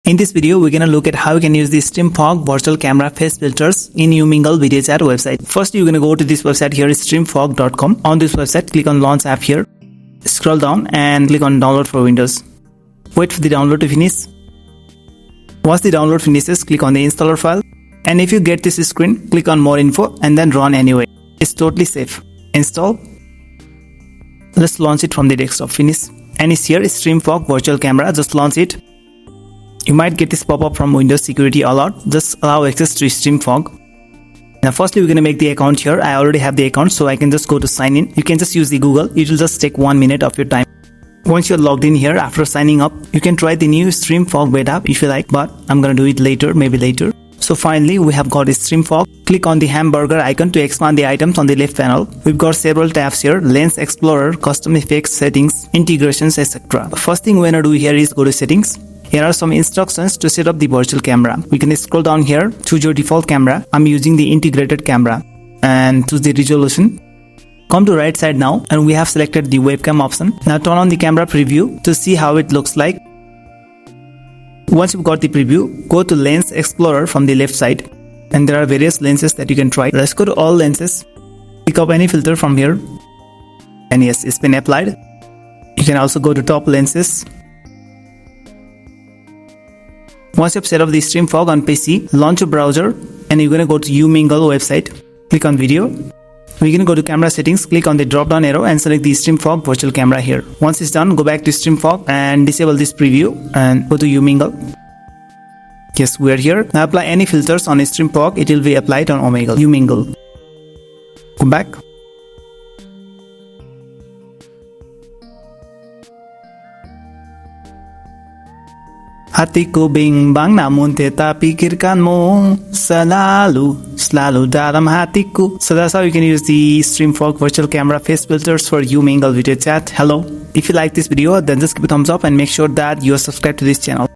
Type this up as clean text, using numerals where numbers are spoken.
In this video, we're gonna look at how you can use the Streamfog virtual camera face filters in Umingle video chat website. First, you're gonna go to this website here, streamfog.com. On this website, click on Launch App here. Scroll down and click on Download for Windows. Wait for the download to finish. Once the download finishes, click on the installer file. And if you get this screen, click on More Info and then Run anyway. It's totally safe. Install. Let's launch it from the desktop. Finish. And it's here, Streamfog virtual camera. Just launch it. You might get this pop-up from Windows Security Alert. Just allow access to Streamfog. Now firstly, we're going to make the account here. I already have the account, so I can just go to sign in. You can just use the Google. It will just take 1 minute of your time. Once you're logged in here, after signing up, you can try the new Streamfog beta if you like, but I'm going to do it later, maybe later. So finally, we have got a Streamfog. Click on the hamburger icon to expand the items on the left panel. We've got several tabs here: Lens Explorer, Custom Effects, Settings, Integrations, etc. First thing we're going to do here is go to Settings. Here are some instructions to set up the virtual camera. We can scroll down here, choose your default camera. I'm using the integrated camera and choose the resolution. Come to right side now and we have selected the webcam option. Now turn on the camera preview to see how it looks like. Once you've got the preview, go to Lens Explorer from the left side and there are various lenses that you can try. Let's go to all lenses. Pick up any filter from here and yes, it's been applied. You can also go to top lenses. Once you've set up the Streamfog on PC, launch your browser and you're going to go to Umingle website. Click on video. We're going to go to camera settings, click on the drop down arrow and select the Streamfog virtual camera here. Once it's done, go back to Streamfog and disable this preview and go to Umingle. Yes, we're here. Now apply any filters on Streamfog, it will be applied on Umingle. Go back. Hatiku bimbang namun tetap pikirkanmu selalu dalam hatiku. So that's how you can use the Streamfog virtual camera face filters for Umingle video chat. Hello. If you like this video, then just give a thumbs up and make sure that you are subscribed to this channel.